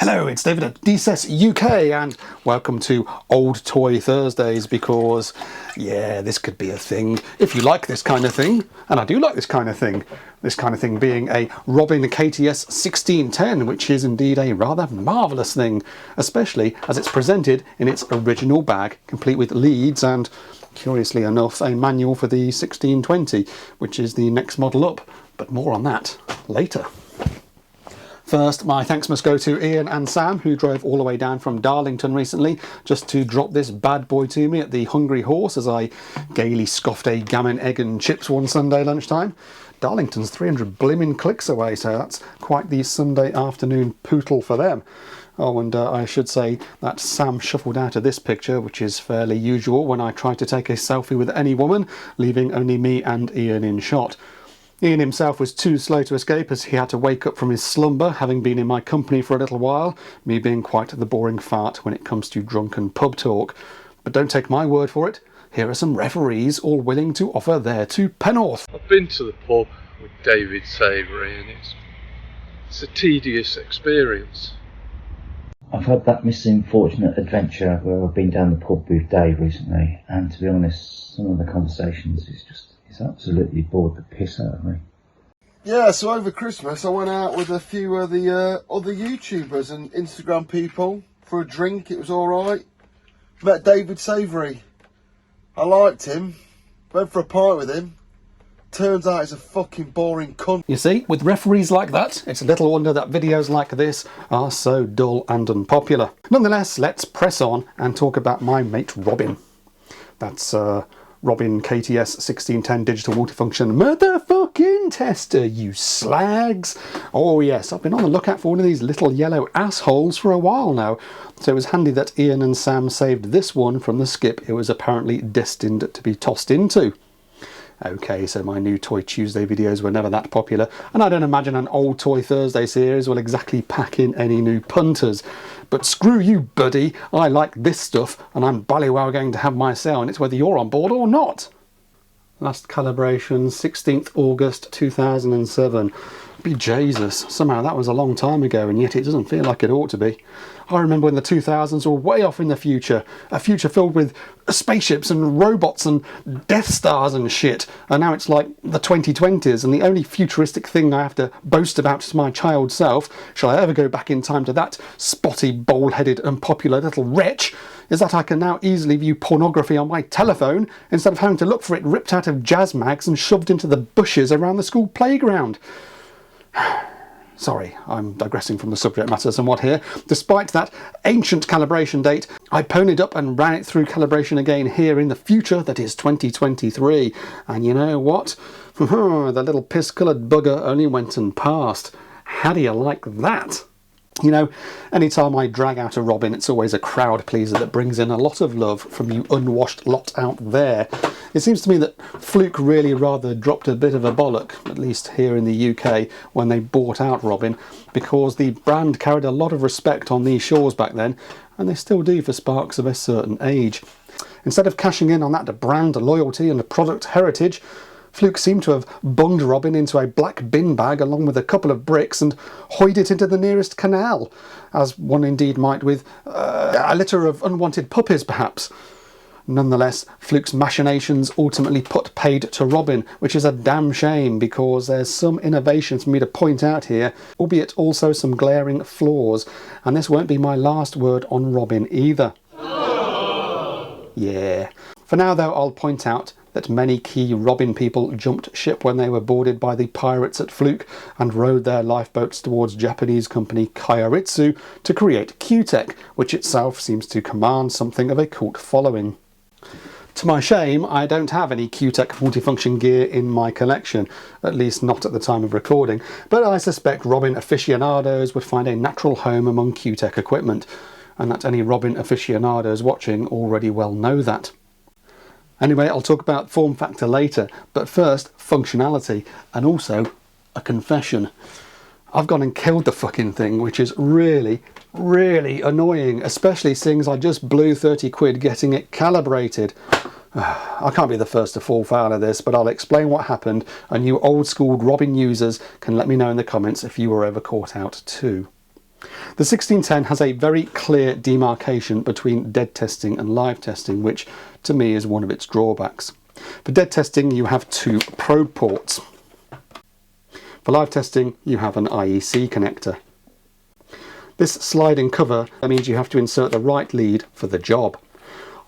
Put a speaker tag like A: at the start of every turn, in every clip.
A: Hello, it's David at DCES UK and welcome to Old Toy Thursdays because, yeah, this could be a thing. If you like this kind of thing, and I do like this kind of thing being a Robin KTS1610, which is indeed a rather marvellous thing, especially as it's presented in its original bag, complete with leads and, curiously enough, a manual for the 1620, which is the next model up, but more on that later. First, my thanks must go to Ian and Sam, who drove all the way down from Darlington recently just to drop this bad boy to me at the Hungry Horse as I gaily scoffed a gammon, egg and chips one Sunday lunchtime. Darlington's 300 blimmin' clicks away, so that's quite the Sunday afternoon pootle for them. Oh, and I should say that Sam shuffled out of this picture, which is fairly usual when I try to take a selfie with any woman, leaving only me and Ian in shot. Ian himself was too slow to escape as he had to wake up from his slumber, having been in my company for a little while, me being quite the boring fart when it comes to drunken pub talk. But don't take my word for it, here are some referees all willing to offer their two pennorth.
B: I've been to the pub with David Savoury and it's a tedious experience.
C: I've had that misfortunate adventure where I've been down the pub with Dave recently, and to be honest, some of the conversations it's absolutely bored the piss out of me.
D: Yeah, so over Christmas I went out with a few of the other YouTubers and Instagram people for a drink. It was alright. Met David Savoury. I liked him. Went for a pint with him. Turns out he's a fucking boring cunt.
A: You see, with referees like that, it's little wonder that videos like this are so dull and unpopular. Nonetheless, let's press on and talk about my mate Robin. That's Robin KTS1610 digital multifunction motherfucking tester, you slags. Oh yes, I've been on the lookout for one of these little yellow assholes for a while now, so it was handy that Ian and Sam saved this one from the skip it was apparently destined to be tossed into. Okay, so my new Toy Tuesday videos were never that popular, and I don't imagine an Old Toy Thursday series will exactly pack in any new punters. But screw you, buddy, I like this stuff, and I'm ballywell going to have my say on it whether you're on board or not. Last calibration, 16th August 2007. Be Jesus, somehow that was a long time ago, and yet it doesn't feel like it ought to be. I remember when the 2000s were way off in the future, a future filled with spaceships and robots and Death Stars and shit, and now it's like the 2020s, and the only futuristic thing I have to boast about to my child self, shall I ever go back in time to that spotty, bald-headed, unpopular little wretch, is that I can now easily view pornography on my telephone instead of having to look for it ripped out of jazz mags and shoved into the bushes around the school playground. Sorry, I'm digressing from the subject matter somewhat here. Despite that ancient calibration date, I ponied up and ran it through calibration again here in the future, that is 2023. And you know what? The little piss-coloured bugger only went and passed. How do you like that? You know, anytime I drag out a Robin, it's always a crowd pleaser that brings in a lot of love from you unwashed lot out there. It seems to me that Fluke really rather dropped a bit of a bollock, at least here in the UK, when they bought out Robin, because the brand carried a lot of respect on these shores back then, and they still do for sparks of a certain age. Instead of cashing in on that brand loyalty and product heritage, Fluke seemed to have bunged Robin into a black bin bag along with a couple of bricks and hoyed it into the nearest canal, as one indeed might with a litter of unwanted puppies perhaps. Nonetheless, Fluke's machinations ultimately put paid to Robin, which is a damn shame because there's some innovations for me to point out here, albeit also some glaring flaws, and this won't be my last word on Robin either. Yeah. For now though, I'll point out that many key Robin people jumped ship when they were boarded by the pirates at Fluke and rowed their lifeboats towards Japanese company Kairitsu to create Q-Tech, which itself seems to command something of a cult following. To my shame, I don't have any Q-Tech multifunction gear in my collection, at least not at the time of recording, but I suspect Robin aficionados would find a natural home among Q-Tech equipment, and that any Robin aficionados watching already well know that. Anyway, I'll talk about form factor later, but first, functionality, and also a confession. I've gone and killed the fucking thing, which is really, really annoying, especially seeing as I just blew 30 quid getting it calibrated. I can't be the first to fall foul of this, but I'll explain what happened, and you old school Robin users can let me know in the comments if you were ever caught out too. The 1610 has a very clear demarcation between dead testing and live testing, which to me is one of its drawbacks. For dead testing you have two probe ports. For live testing you have an IEC connector. This sliding cover means you have to insert the right lead for the job.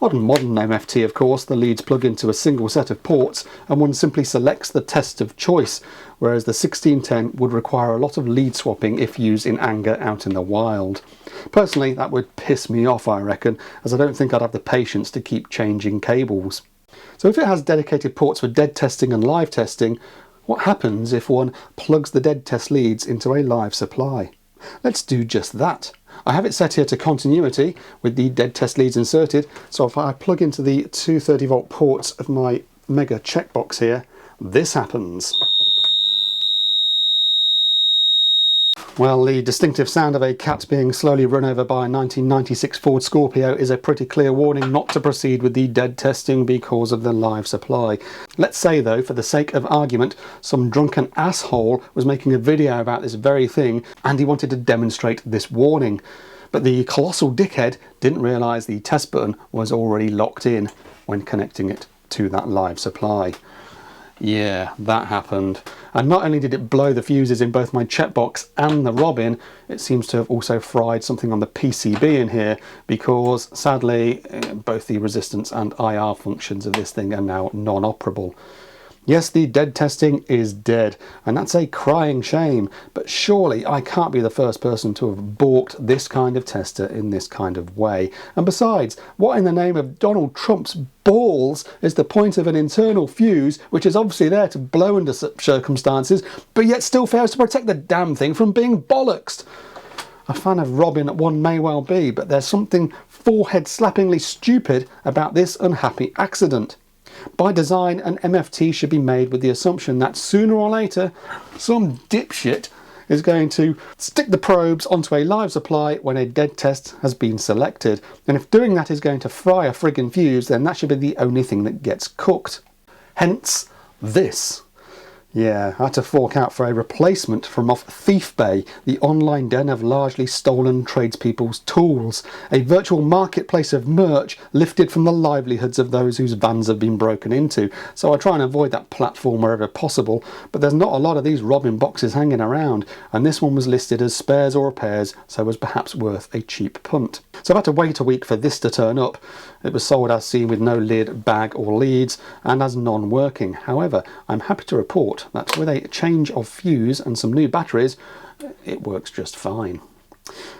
A: On modern MFT, of course, the leads plug into a single set of ports and one simply selects the test of choice, whereas the 1610 would require a lot of lead swapping if used in anger out in the wild. Personally, that would piss me off, I reckon, as I don't think I'd have the patience to keep changing cables. So if it has dedicated ports for dead testing and live testing, what happens if one plugs the dead test leads into a live supply? Let's do just that. I have it set here to continuity with the dead test leads inserted, so if I plug into the 230 volt ports of my mega checkbox here, this happens. Well, the distinctive sound of a cat being slowly run over by a 1996 Ford Scorpio is a pretty clear warning not to proceed with the dead testing because of the live supply. Let's say though, for the sake of argument, some drunken asshole was making a video about this very thing and he wanted to demonstrate this warning. But the colossal dickhead didn't realise the test button was already locked in when connecting it to that live supply. Yeah, that happened. And not only did it blow the fuses in both my checkbox and the Robin, it seems to have also fried something on the PCB in here, because sadly both the resistance and IR functions of this thing are now non-operable. Yes, the dead testing is dead, and that's a crying shame, but surely I can't be the first person to have balked this kind of tester in this kind of way. And besides, what in the name of Donald Trump's balls is the point of an internal fuse, which is obviously there to blow under such circumstances, but yet still fails to protect the damn thing from being bollocksed? A fan of Robin one may well be, but there's something forehead-slappingly stupid about this unhappy accident. By design, an MFT should be made with the assumption that sooner or later some dipshit is going to stick the probes onto a live supply when a dead test has been selected. And if doing that is going to fry a friggin' fuse, then that should be the only thing that gets cooked. Hence this. Yeah, I had to fork out for a replacement from off Thief Bay, the online den of largely stolen tradespeople's tools, a virtual marketplace of merch lifted from the livelihoods of those whose vans have been broken into. So I try and avoid that platform wherever possible, but there's not a lot of these Robin boxes hanging around, and this one was listed as spares or repairs, so was perhaps worth a cheap punt. So I've had to wait a week for this to turn up. It was sold as seen with no lid, bag or leads, and as non-working. However, I'm happy to report that with a change of fuse and some new batteries, it works just fine.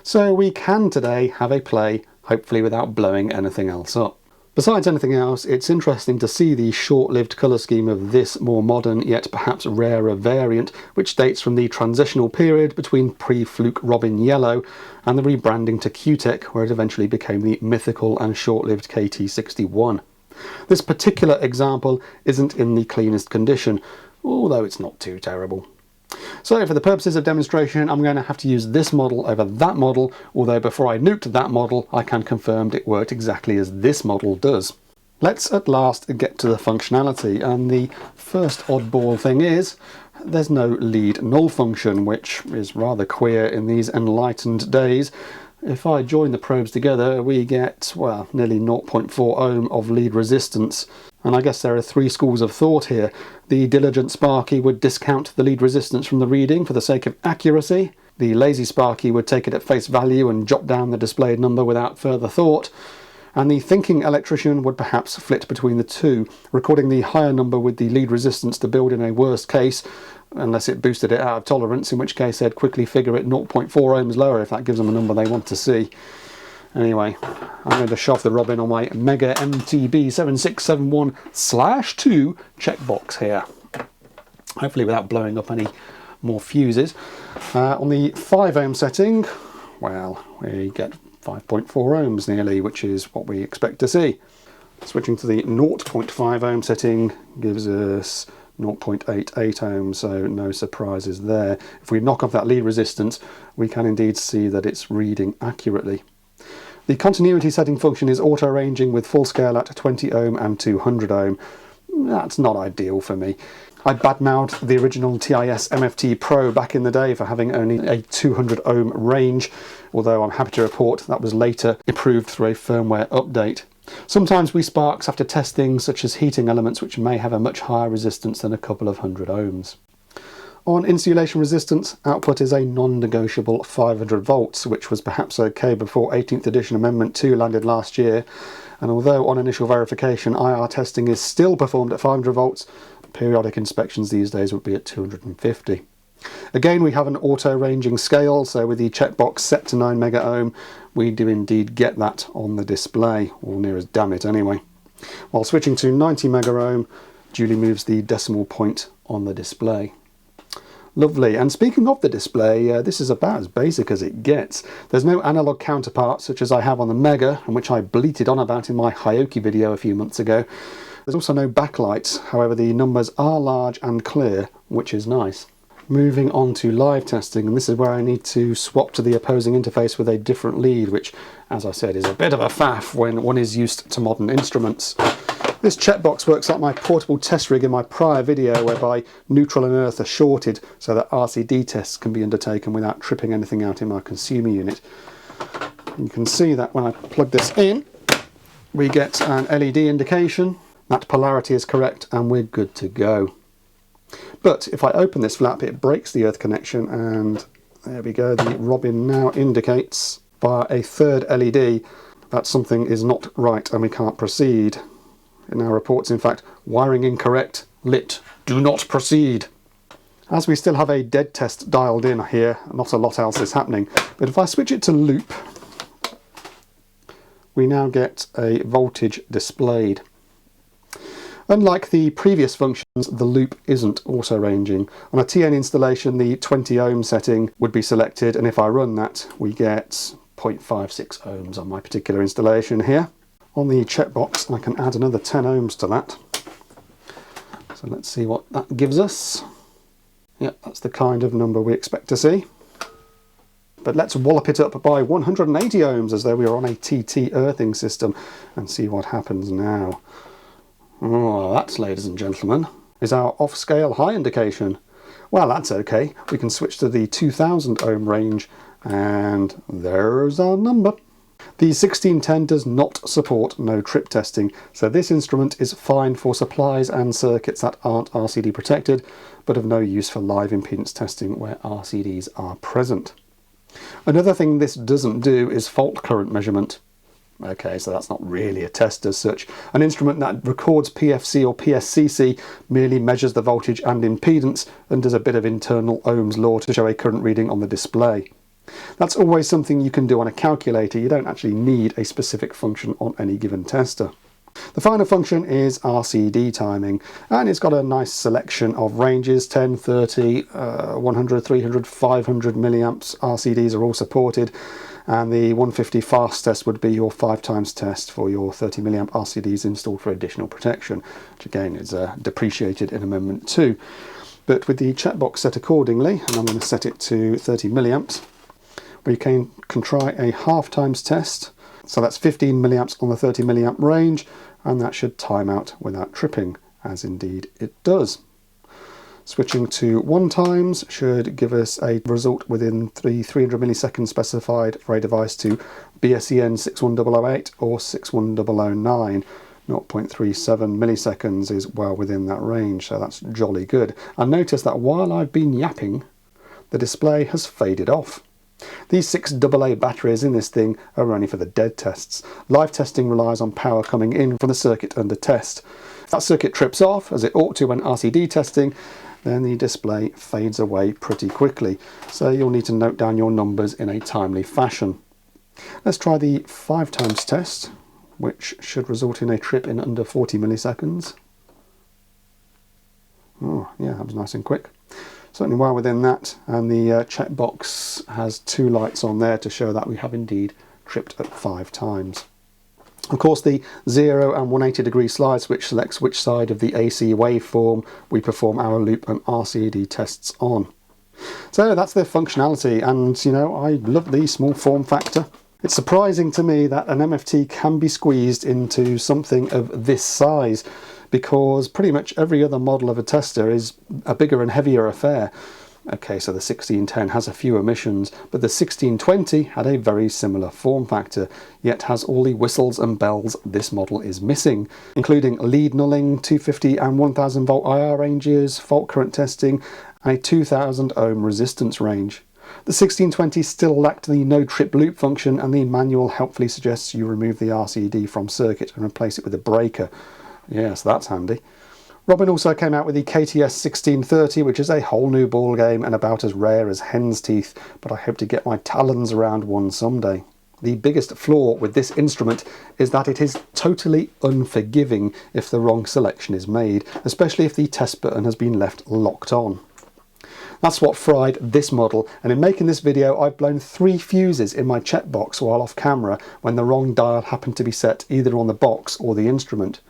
A: So we can today have a play, hopefully without blowing anything else up. Besides anything else, it's interesting to see the short-lived colour scheme of this more modern yet perhaps rarer variant, which dates from the transitional period between pre-fluke Robin Yellow and the rebranding to Q-Tech, where it eventually became the mythical and short-lived KT61. This particular example isn't in the cleanest condition, although it's not too terrible. So for the purposes of demonstration, I'm going to have to use this model over that model, although before I nuked that model, I can confirm it worked exactly as this model does. Let's at last get to the functionality, and the first oddball thing is there's no lead null function, which is rather queer in these enlightened days. If I join the probes together, we get, well, nearly 0.4 ohm of lead resistance. And I guess there are three schools of thought here. The diligent Sparky would discount the lead resistance from the reading for the sake of accuracy. The lazy Sparky would take it at face value and jot down the displayed number without further thought. And the thinking electrician would perhaps flit between the two, recording the higher number with the lead resistance to build in a worst case, unless it boosted it out of tolerance, in which case they'd quickly figure it 0.4 ohms lower if that gives them a number they want to see. Anyway, I'm going to shove the Robin on my Mega MTB7671/2 checkbox here. Hopefully without blowing up any more fuses. On the 5 ohm setting, well, we get 5.4 ohms nearly, which is what we expect to see. Switching to the 0.5 ohm setting gives us 0.88 ohms, so no surprises there. If we knock off that lead resistance, we can indeed see that it's reading accurately. The continuity setting function is auto-ranging with full scale at 20 ohm and 200 ohm. That's not ideal for me. I badmouthed the original TIS MFT Pro back in the day for having only a 200 ohm range, although I'm happy to report that was later improved through a firmware update. Sometimes we sparks have to test things such as heating elements which may have a much higher resistance than a couple of hundred ohms. On insulation resistance, output is a non-negotiable 500 volts, which was perhaps okay before 18th edition Amendment 2 landed last year, and although on initial verification IR testing is still performed at 500 volts, periodic inspections these days would be at 250. Again, we have an auto ranging scale, so with the checkbox set to 9 mega ohm, we do indeed get that on the display, or near as damn it anyway. While switching to 90 mega ohm, duly moves the decimal point on the display. Lovely. And speaking of the display, this is about as basic as it gets. There's no analog counterpart such as I have on the Mega, and which I bleated on about in my Hioki video a few months ago. There's also no backlights, however the numbers are large and clear, which is nice. Moving on to live testing, and this is where I need to swap to the opposing interface with a different lead, which, as I said, is a bit of a faff when one is used to modern instruments. This checkbox works like my portable test rig in my prior video, whereby neutral and earth are shorted so that RCD tests can be undertaken without tripping anything out in my consumer unit. You can see that when I plug this in, we get an LED indication. That polarity is correct and we're good to go. But if I open this flap, it breaks the earth connection, and there we go. The Robin now indicates by a third LED that something is not right and we can't proceed. It now reports, in fact, wiring incorrect, lit, do not proceed. As we still have a dead test dialed in here, not a lot else is happening. But if I switch it to loop, we now get a voltage displayed. Unlike the previous functions, the loop isn't auto-ranging. On a TN installation, the 20 ohm setting would be selected, and if I run that, we get 0.56 ohms on my particular installation here. On the checkbox, I can add another 10 ohms to that. So let's see what that gives us. Yep, that's the kind of number we expect to see. But let's wallop it up by 180 ohms as though we were on a TT earthing system and see what happens now. Oh, that, ladies and gentlemen, is our off-scale high indication. Well, that's okay. We can switch to the 2000 ohm range, and there's our number. The 1610 does not support no-trip testing, so this instrument is fine for supplies and circuits that aren't RCD protected, but of no use for live impedance testing where RCDs are present. Another thing this doesn't do is fault current measurement. Okay, so that's not really a test as such. An instrument that records PFC or PSCC merely measures the voltage and impedance and does a bit of internal Ohm's law to show a current reading on the display. That's always something you can do on a calculator. You don't actually need a specific function on any given tester. The final function is RCD timing, and it's got a nice selection of ranges: 10, 30, 100, 300, 500 milliamps RCDs are all supported, and the 150 fast test would be your 5x test for your 30 milliamp RCDs installed for additional protection, which again is depreciated in Amendment 2. But with the checkbox set accordingly, and I'm going to set it to 30 milliamps, we can try a half-times test. So that's 15 milliamps on the 30 milliamp range, and that should time out without tripping, as indeed it does. Switching to 1 times should give us a result within the 300 milliseconds specified for a device to BSEN 61008 or 61009. 0.37 milliseconds is well within that range, so that's jolly good. And notice that while I've been yapping, the display has faded off. These 6 AA batteries in this thing are only for the dead tests. Live testing relies on power coming in from the circuit under test. If that circuit trips off, as it ought to when RCD testing, then the display fades away pretty quickly. So you'll need to note down your numbers in a timely fashion. Let's try the 5x test, which should result in a trip in under 40 milliseconds. Oh, yeah, that was nice and quick. Certainly well within that, and the checkbox has 2 lights on there to show that we have indeed tripped at 5 times. Of course, the 0 and 180 degree slide switch selects which side of the AC waveform we perform our loop and RCD tests on. So that's the functionality, and you know, I love the small form factor. It's surprising to me that an MFT can be squeezed into something of this size, because pretty much every other model of a tester is a bigger and heavier affair. Okay, so the 1610 has a few emissions, but the 1620 had a very similar form factor, yet has all the whistles and bells this model is missing, including lead nulling, 250 and 1000 volt IR ranges, fault current testing, and a 2000 ohm resistance range. The 1620 still lacked the no trip loop function, and the manual helpfully suggests you remove the RCD from circuit and replace it with a breaker. Yes, that's handy. Robin also came out with the KTS1610, which is a whole new ball game and about as rare as hen's teeth, but I hope to get my talons around one someday. The biggest flaw with this instrument is that it is totally unforgiving if the wrong selection is made, especially if the test button has been left locked on. That's what fried this model, and in making this video I've blown 3 fuses in my checkbox while off camera when the wrong dial happened to be set either on the box or the instrument.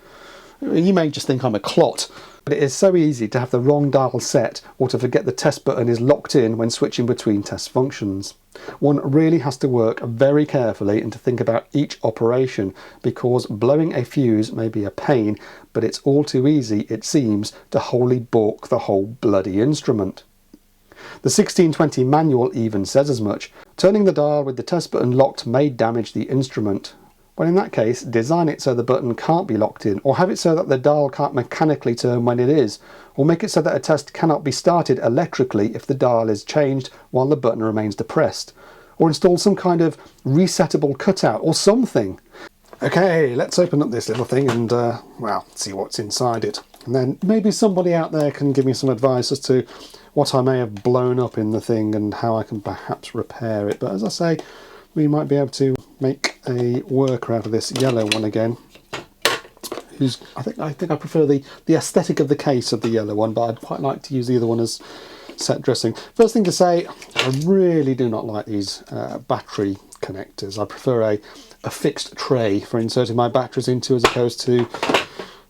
A: You may just think I'm a clot, but it is so easy to have the wrong dial set or to forget the test button is locked in when switching between test functions. One really has to work very carefully and to think about each operation, because blowing a fuse may be a pain, but it's all too easy, it seems, to wholly balk the whole bloody instrument. The 1620 manual even says as much. Turning the dial with the test button locked may damage the instrument. Well, in that case, design it so the button can't be locked in, or have it so that the dial can't mechanically turn when it is, or make it so that a test cannot be started electrically if the dial is changed while the button remains depressed, or install some kind of resettable cutout or something. Okay, let's open up this little thing and, well, see what's inside it. And then maybe somebody out there can give me some advice as to what I may have blown up in the thing and how I can perhaps repair it. But as I say, we might be able to make a worker out of this yellow one again. I think I prefer the aesthetic of the case of the yellow one, but I'd quite like to use the other one as set dressing. First thing to say, I really do not like these battery connectors. I prefer a fixed tray for inserting my batteries into, as opposed to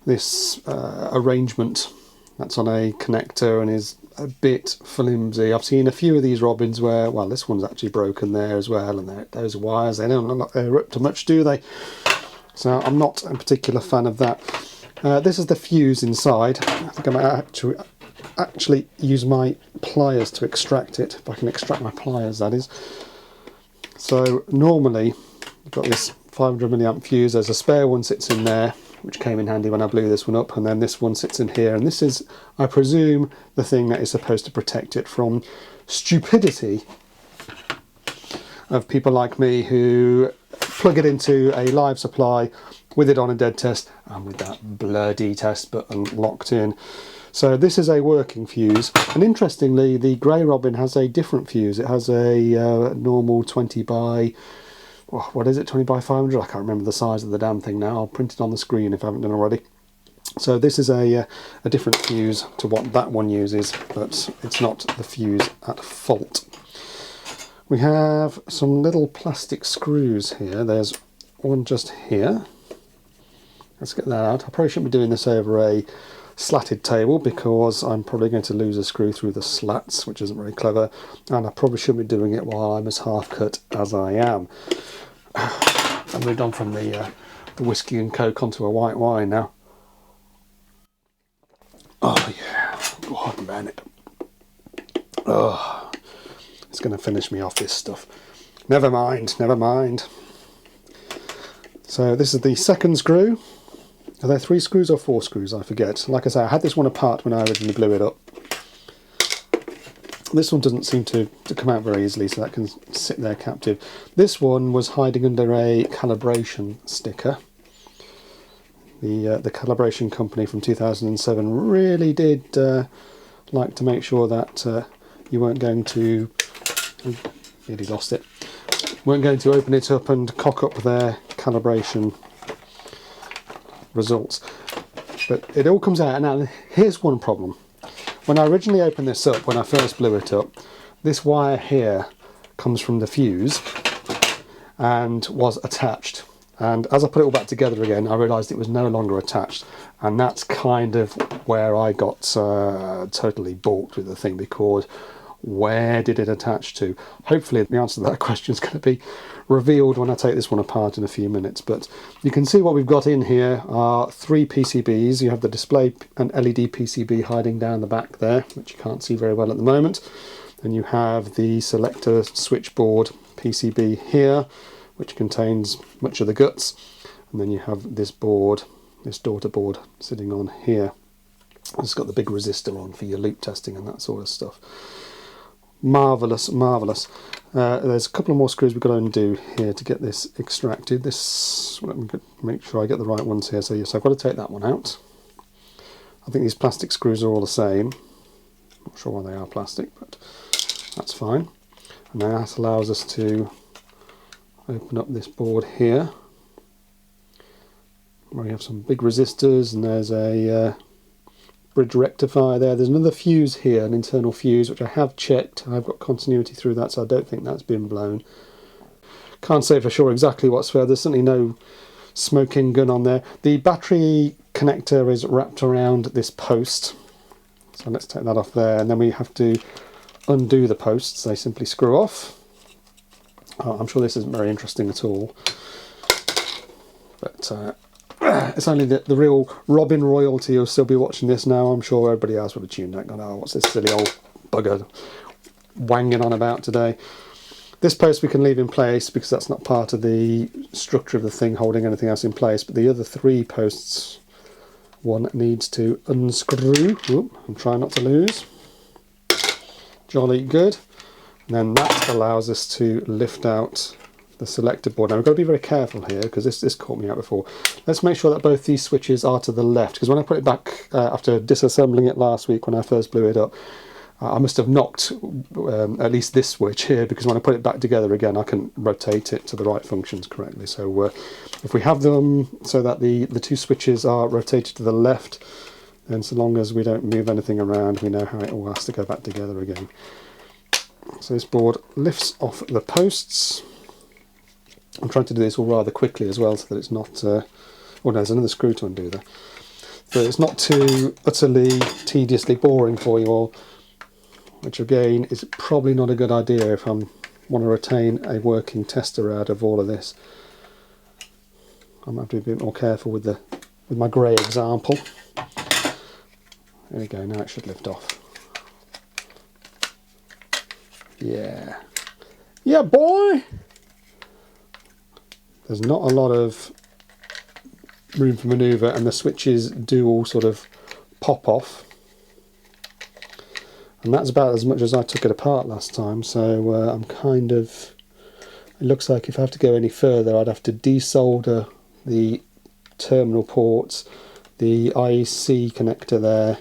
A: this arrangement that's on a connector and is a bit flimsy. I've seen a few of these Robins where, well, this one's actually broken there as well, and those wires, they don't look like they're up to much, do they? So I'm not a particular fan of that. This is the fuse inside. I think I might actually use my pliers to extract it, if I can extract my pliers, that is. So normally you've got this 500 milliamp fuse, there's a spare one sits in there, which came in handy when I blew this one up, and then this one sits in here, and this is, I presume, the thing that is supposed to protect it from stupidity of people like me who plug it into a live supply with it on a dead test and with that bloody test button locked in. So this is a working fuse, and interestingly the grey Robin has a different fuse. It has a normal 20 by, what is it, 20 by 500? I can't remember the size of the damn thing now. I'll print it on the screen if I haven't done already. So this is a different fuse to what that one uses, but it's not the fuse at fault. We have some little plastic screws here. There's one just here. Let's get that out. I probably shouldn't be doing this over a slatted table, because I'm probably going to lose a screw through the slats, which isn't very clever, and I probably shouldn't be doing it while I'm as half cut as I am. I moved on from the whiskey and coke onto a white wine now. Oh yeah, God man it. Oh, it's going to finish me off, this stuff. Never mind, never mind. So this is the second screw. Are there 3 screws or 4 screws? I forget. Like I say, I had this one apart when I originally blew it up. This one doesn't seem to come out very easily, so that can sit there captive. This one was hiding under a calibration sticker. The calibration company from 2007 really did like to make sure that you weren't going to... Oh, nearly lost it. Weren't going to open it up and cock up their calibration results. But it all comes out. Now here's one problem. When I originally opened this up, when I first blew it up, this wire here comes from the fuse and was attached, and as I put it all back together again I realised it was no longer attached, and that's kind of where I got totally balked with the thing, because where did it attach to? Hopefully the answer to that question is going to be revealed when I take this one apart in a few minutes. But you can see what we've got in here are 3 PCBs. You have the display and LED PCB hiding down the back there, which you can't see very well at the moment. And you have the selector switchboard PCB here, which contains much of the guts. And then you have this board, this daughter board, sitting on here. It's got the big resistor on for your loop testing and that sort of stuff. Marvellous, marvellous. There's a couple of more screws we've got to undo here to get this extracted. Let me make sure I get the right ones here. So yes, I've got to take that one out. I think these plastic screws are all the same. Not sure why they are plastic, but that's fine. And then that allows us to open up this board here, where we have some big resistors, and there's a bridge rectifier there. There's another fuse here, an internal fuse, which I have checked. I've got continuity through that, so I don't think that's been blown. Can't say for sure exactly what's where. There's certainly no smoking gun on there. The battery connector is wrapped around this post, so let's take that off there, and then we have to undo the posts. They simply screw off. I'm sure this isn't very interesting at all, but it's only the real Robin royalty who'll still be watching this now. I'm sure everybody else would have tuned out, gone, oh, what's this silly old bugger wanging on about today. This post we can leave in place because that's not part of the structure of the thing holding anything else in place, but the other 3 posts, one needs to unscrew. Oop, I'm trying not to lose. Jolly good. And then that allows us to lift out the selector board. Now we've got to be very careful here because this caught me out before. Let's make sure that both these switches are to the left, because when I put it back after disassembling it last week when I first blew it up, I must have knocked at least this switch here, because when I put it back together again I can rotate it to the right functions correctly. So if we have them so that the 2 switches are rotated to the left, then so long as we don't move anything around, we know how it all has to go back together again. So this board lifts off the posts. I'm trying to do this all rather quickly as well, so that it's not... oh no, there's another screw to undo there. So it's not too utterly tediously boring for you all, which again is probably not a good idea if I want to retain a working tester out of all of this. I'm going to have to be a bit more careful with my grey example. There we go, now it should lift off. Yeah. Yeah, boy! There's not a lot of room for manoeuvre, and the switches do all sort of pop off. And that's about as much as I took it apart last time, so I'm kind of... It looks like if I have to go any further, I'd have to desolder the terminal ports, the IC connector there.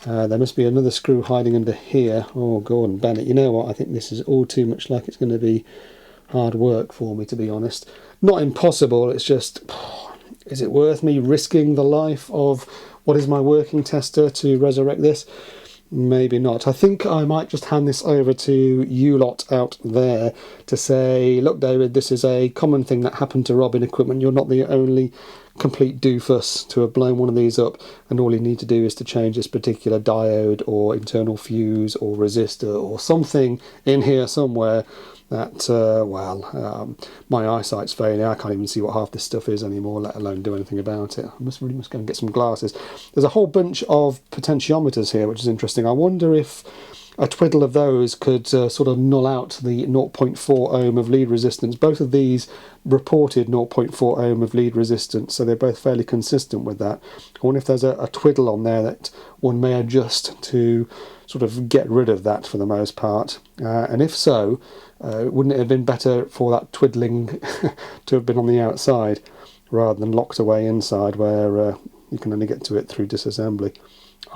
A: There must be another screw hiding under here. Oh, Gordon Bennett, you know what? I think this is all too much like it's going to be hard work for me, to be honest. Not impossible, it's just, is it worth me risking the life of what is my working tester to resurrect this? Maybe not. I think I might just hand this over to you lot out there to say, look David, this is a common thing that happened to Robin equipment. You're not the only complete doofus to have blown one of these up, and all you need to do is to change this particular diode or internal fuse or resistor or something in here somewhere that, my eyesight's failing. I can't even see what half this stuff is anymore, let alone do anything about it. I really must go and get some glasses. There's a whole bunch of potentiometers here, which is interesting. I wonder if a twiddle of those could sort of null out the 0.4 ohm of lead resistance. Both of these reported 0.4 ohm of lead resistance, so they're both fairly consistent with that. I wonder if there's a twiddle on there that one may adjust to sort of get rid of that for the most part. And if so, wouldn't it have been better for that twiddling to have been on the outside rather than locked away inside where you can only get to it through disassembly?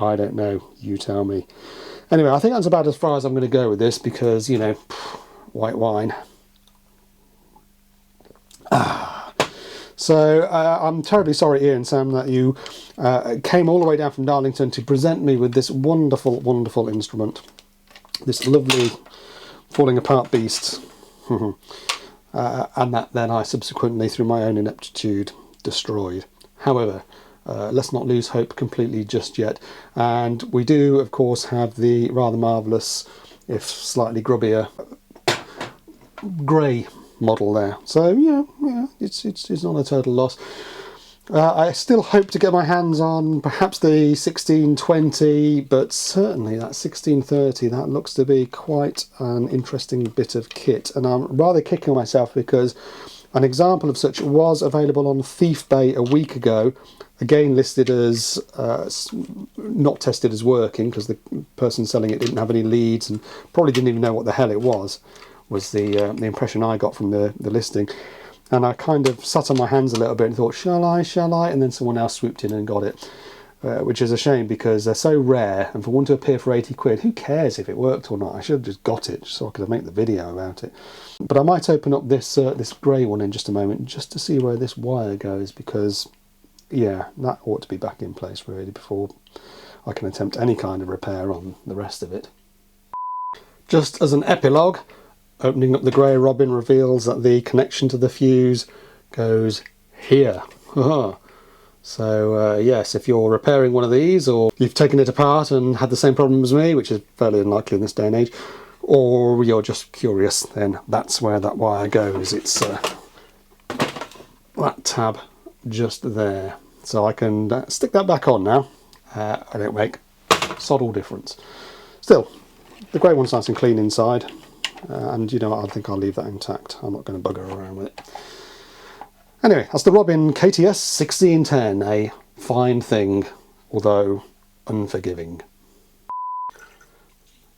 A: I don't know, you tell me. Anyway, I think that's about as far as I'm going to go with this because, you know, white wine. So I'm terribly sorry, Ian Sam, that you came all the way down from Darlington to present me with this wonderful, wonderful instrument. This lovely falling apart beast. And that then I subsequently, through my own ineptitude, destroyed. However, let's not lose hope completely just yet. And we do, of course, have the rather marvellous if slightly grubbier, grey model there. So yeah, it's not a total loss. I still hope to get my hands on perhaps the 1620, but certainly that 1630, that looks to be quite an interesting bit of kit. And I'm rather kicking myself because an example of such was available on Thief Bay a week ago, again listed as not tested as working because the person selling it didn't have any leads and probably didn't even know what the hell it was the impression I got from the listing. And I kind of sat on my hands a little bit and thought, shall I? And then someone else swooped in and got it, which is a shame because they're so rare. And for one to appear for 80 quid, who cares if it worked or not? I should have just got it so I could have made the video about it. But I might open up this this grey one in just a moment just to see where this wire goes because, yeah, that ought to be back in place really before I can attempt any kind of repair on the rest of it. Just as an epilogue, opening up the grey Robin reveals that the connection to the fuse goes here. So yes, if you're repairing one of these or you've taken it apart and had the same problem as me, which is fairly unlikely in this day and age, or you're just curious, then that's where that wire goes. It's that tab just there. So I can stick that back on now. I don't make sod all difference. Still, the grey one's nice and clean inside. And you know what, I think I'll leave that intact. I'm not going to bugger around with it. Anyway, that's the Robin KTS1610, a fine thing, although unforgiving.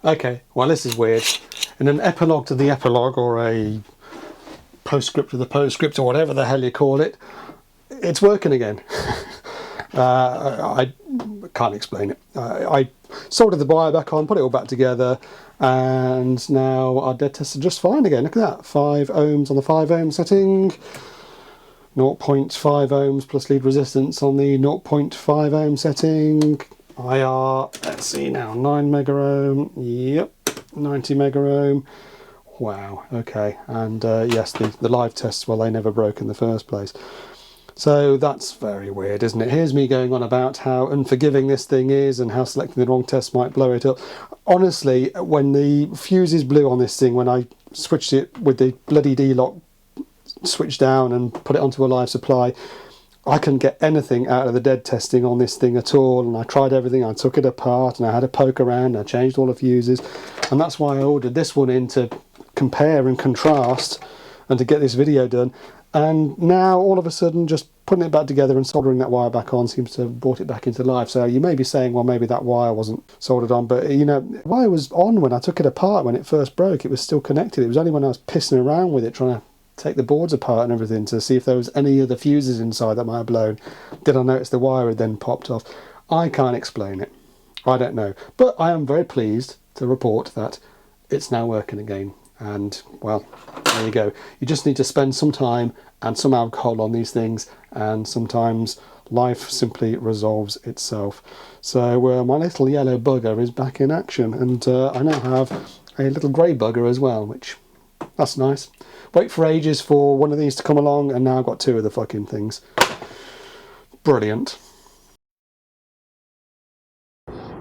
A: Okay, well this is weird. In an epilogue to the epilogue, or a postscript to the postscript, or whatever the hell you call it, it's working again. I can't explain it. I soldered the wire back on, put it all back together, and now our dead tests are just fine again. Look at that, 5 ohms on the 5 ohm setting, 0.5 ohms plus lead resistance on the 0.5 ohm setting. IR, let's see now, 9 mega ohm, yep, 90 mega ohm. Wow, okay, and yes, the live tests, well, they never broke in the first place. So that's very weird, isn't it? Here's me going on about how unforgiving this thing is and how selecting the wrong test might blow it up. Honestly, when the fuses blew on this thing, when I switched it with the bloody D-lock switch down and put it onto a live supply, I couldn't get anything out of the dead testing on this thing at all. And I tried everything, I took it apart and I had a poke around, I changed all the fuses. And that's why I ordered this one in to compare and contrast and to get this video done. And now, all of a sudden, just putting it back together and soldering that wire back on seems to have brought it back into life. So you may be saying, well, maybe that wire wasn't soldered on. But, you know, the wire was on when I took it apart, when it first broke. It was still connected. It was only when I was pissing around with it, trying to take the boards apart and everything to see if there was any other fuses inside that might have blown, did I notice the wire had then popped off. I can't explain it. I don't know. But I am very pleased to report that it's now working again. And, well, there you go. You just need to spend some time and some alcohol on these things, and sometimes life simply resolves itself. So my little yellow bugger is back in action, and I now have a little grey bugger as well, which, that's nice. Wait for ages for one of these to come along, and now I've got 2 of the fucking things. Brilliant.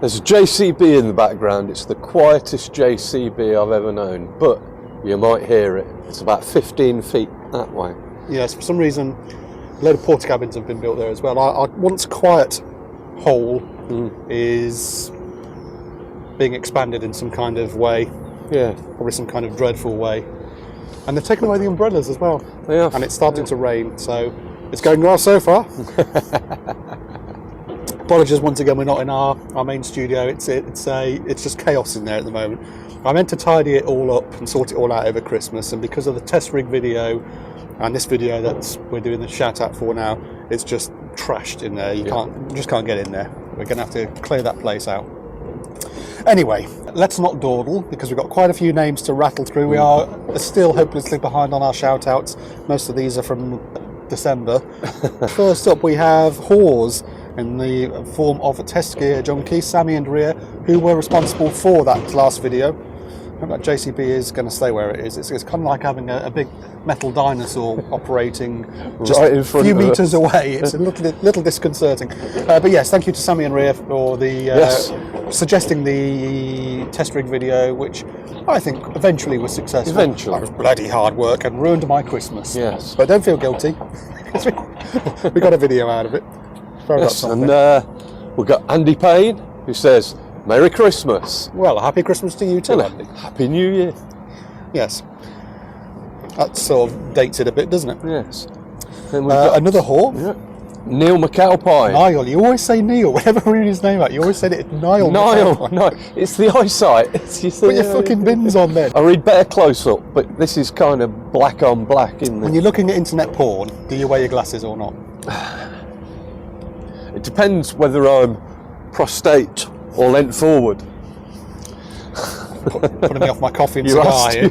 B: There's a JCB in the background. It's the quietest JCB I've ever known, but you might hear it. It's about 15 feet that way.
A: Yes, for some reason, a load of porta cabins have been built there as well. Our once quiet hole is being expanded in some kind of way. Yeah. Probably some kind of dreadful way. And they've taken away the umbrellas as well. They have. And it's starting to rain, so it's going well so far. Apologies once again, we're not in our main studio. It's just chaos in there at the moment. I meant to tidy it all up and sort it all out over Christmas, and because of the test rig video and this video that we're doing the shout out for now, it's just trashed in there. You just can't get in there. We're going to have to clear that place out. Anyway, let's not dawdle, because we've got quite a few names to rattle through. We are still hopelessly behind on our shout outs. Most of these are from December. First up, we have Hawes, in the form of Test Gear Junkie, Sammy and Rhea, who were responsible for that last video. hope that JCB is going to stay where it is. It's kind of like having a big metal dinosaur operating just
B: Right in
A: a
B: front
A: few
B: of us.
A: metres away. It's a little disconcerting. But yes, thank you to Sammy and Ria for the suggesting the test rig video, which I think eventually was successful.
B: Eventually.
A: That was bloody hard work and ruined my Christmas.
B: Yes.
A: But don't feel guilty. We got a video out of it.
B: Yes, and we've got Andy Payne, who says, Merry Christmas.
A: Well, happy Christmas to you too, Andy.
B: Happy New Year.
A: Yes. That sort of dates it a bit, doesn't it?
B: Yes. Then we've got
A: Another whore.
B: yeah, Neil McAlpine.
A: Niall. You always say Neil. Whenever I read his name out, you always said it. Niall.
B: Niall. No, it's the eyesight.
A: Put your fucking bins on then.
B: I read better close up, but this is kind of black on black, isn't
A: When
B: it?
A: you're looking at internet porn, do you wear your glasses or not?
B: It depends whether I'm prostate or leant forward.
A: Putting me off my coffee and
B: You
A: cigar
B: asked.
A: here.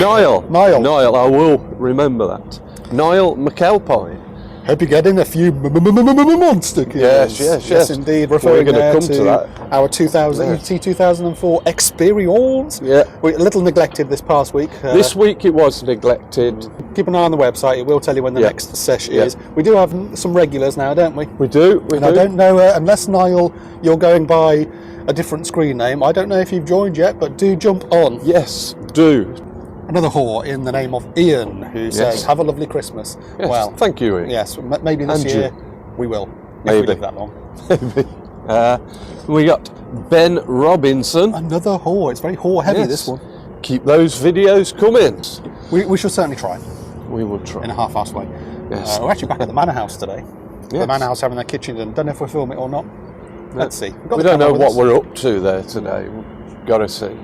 B: Niall, I will remember that. Niall McAlpine.
A: Hope you're getting a few monster kills.
B: Yes,
A: indeed.
B: We're
A: Referring
B: gonna
A: there
B: come to that.
A: Our 2004 experience.
B: Yeah.
A: We're a little neglected this past week.
B: This week it was neglected.
A: Keep an eye on the website. It will tell you when the
B: Yeah.
A: next session
B: Yeah.
A: is. We do have some regulars now, don't we?
B: We do.
A: And I don't know, unless Niall, you're going by a different screen name. I don't know if you've joined yet, but do jump on.
B: Yes, do.
A: Another whore in the name of Ian, who says, "Have a lovely Christmas."
B: Yes.
A: Well,
B: Thank you, Ian.
A: yes, maybe this
B: And
A: year
B: you.
A: we will. If
B: Maybe.
A: we live that long.
B: We got Ben Robinson.
A: Another whore. It's very whore heavy.
B: Yes.
A: This one.
B: Keep those videos coming.
A: We shall certainly try
B: We will try.
A: in a half-assed way.
B: Yes.
A: We're actually back at the Manor House today. The
B: Yes.
A: Manor House having their kitchen done. Don't know if we'll film it or not. Let's see. We've got
B: We
A: the
B: don't know
A: camera with
B: what
A: us.
B: we're up to there today. We've got to see.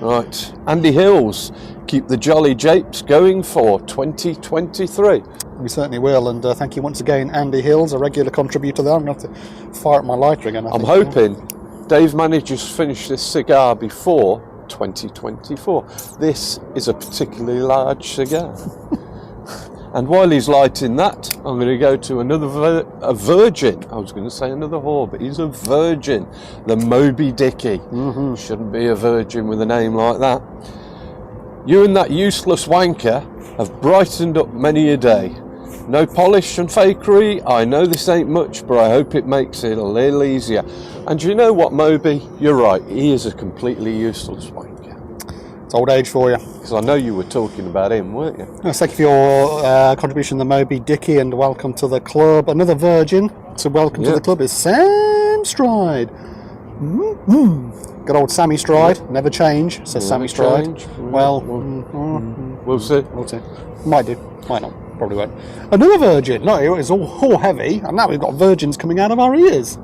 B: Right. Andy Hills. Keep the Jolly Japes going for 2023.
A: We certainly will, and thank you once again, Andy Hills, a regular contributor there. I'm going to have to fire up my lighter again.
B: I'm hoping Dave manages to finish this cigar before 2024. This is a particularly large cigar. And while he's lighting that, I'm going to go to another a virgin. I was going to say another whore, but he's a virgin. The Moby Dicky. Shouldn't be a virgin with a name like that. You and that useless wanker have brightened up many a day. No polish and fakery. I know this ain't much, but I hope it makes it a little easier. And you know what, Moby? You're right. He is a completely useless wanker.
A: It's old age for you.
B: Because I know you were talking about him, weren't you?
A: Thank you for your contribution to Moby Dicky, and welcome to the club. Another virgin to welcome to the club is Sam Stride. Good old Sammy Stride, never change, says Sammy Stride.
B: change.
A: Well,
B: We'll see.
A: we'll see. Might do, might not, probably won't. Another virgin. No, it's all whore heavy, and now we've got virgins coming out of our ears.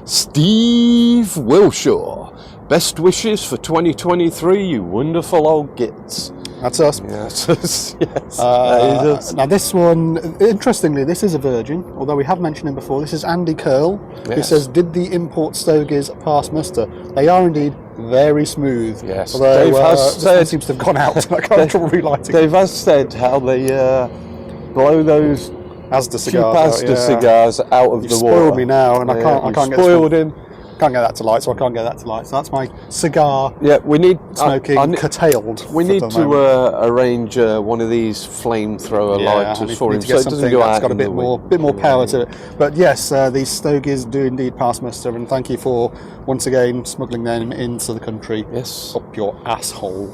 B: Steve Wilshaw. Best wishes for 2023, you wonderful old gits.
A: That's us.
B: Yes, yes.
A: Now this one, interestingly, this is a virgin, although we have mentioned him before. This is Andy Curl, who
B: Yes.
A: says, did the import stogies pass muster? They are indeed very smooth.
B: Yes.
A: Although
B: Dave has
A: this one
B: said-
A: seems to have gone out. I can't trouble relighting.
B: Dave has said how they blow those
A: Asda
B: cheap
A: cigars.
B: Asda cigars out of
A: You've
B: the water.
A: spoiled me now, and I can't
B: You've
A: get this
B: spoiled
A: one.
B: him.
A: Can't get that to light, so I can't get that to light. So that's my cigar
B: Yeah, we need
A: smoking curtailed.
B: We
A: for
B: need
A: the
B: to
A: moment.
B: arrange one of these flamethrower
A: I
B: lighters
A: need
B: for
A: to
B: him,
A: get
B: so it
A: something
B: doesn't go
A: that's
B: out
A: got a
B: in the
A: bit more power to it. But yes, these stogies do indeed pass muster, and thank you for once again smuggling them into the country.
B: Yes.
A: Up your asshole.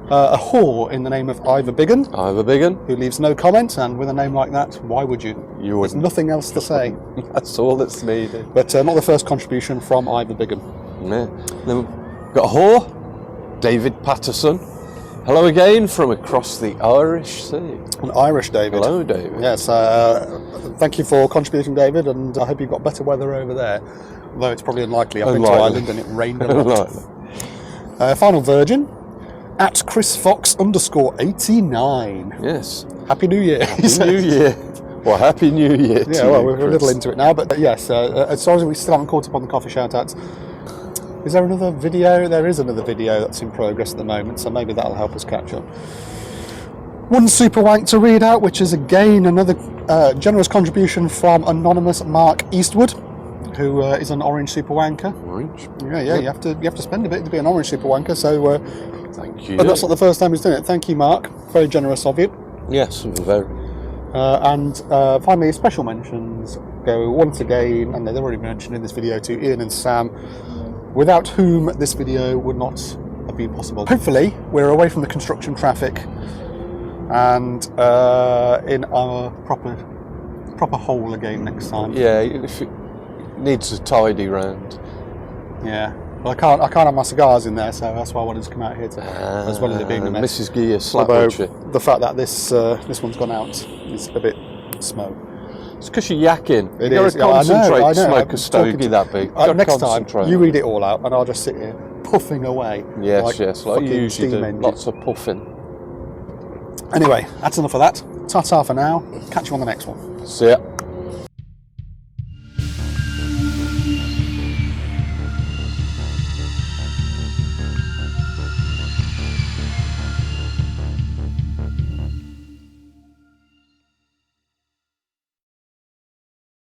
A: A whore in the name of Ivor Biggin,
B: I have a big one.
A: who leaves no comment, and with a name like that, why would you?
B: You
A: There's
B: wouldn't.
A: nothing else to say.
B: That's all that's needed.
A: But not the first contribution from Ivor Biggin.
B: Yeah. Then we've got a whore, David Patterson. Hello again from across the Irish Sea.
A: An Irish David.
B: Hello, David.
A: Yes, thank you for contributing, David, and I hope you've got better weather over there. Although it's probably unlikely. I've been to
B: Unlikely.
A: Ireland and it rained a lot.
B: Right.
A: Final virgin, at Chris Fox _89.
B: Yes.
A: Happy New Year. he says.
B: New Year. Well, Happy New Year to
A: Yeah, well,
B: you,
A: we're a little
B: Chris.
A: into it now, but yes, as long as we still haven't caught up on the coffee shout-outs. Is there another video? There is another video that's in progress at the moment, so maybe that'll help us catch up. One super wank to read out, which is again another generous contribution from anonymous Mark Eastwood, who is an orange super wanker.
B: Orange.
A: Yeah, yeah.
B: Yep.
A: You have to spend a bit to be an orange super wanker. So
B: Thank you.
A: and that's not the first time he's done it. Thank you, Mark. Very generous of you.
B: Yes, very.
A: And finally, special mentions go once again, and they've already mentioned in this video, to Ian and Sam, without whom this video would not have been possible. Hopefully, we're away from the construction traffic and in our proper hole again next time.
B: Yeah, if it needs a tidy round.
A: Yeah. Well, I can't have my cigars in there, so that's why I wanted to come out here today, as well as it being a mess.
B: Mrs. Gear slap
A: Although
B: you.
A: the fact that this one's gone out is a bit smoke.
B: It's because you're yakking.
A: It
B: You've
A: is.
B: got to concentrate
A: I know.
B: to smoke
A: I'm
B: a stogie
A: talking
B: that big. You've got to
A: next time,
B: concentrate.
A: you read it all out, and I'll just sit here puffing away.
B: Yes, like
A: fucking
B: you usually
A: steam
B: do.
A: engine.
B: Lots of puffing.
A: Anyway, that's enough of that. Ta-ta for now. Catch you on the next one.
B: See ya.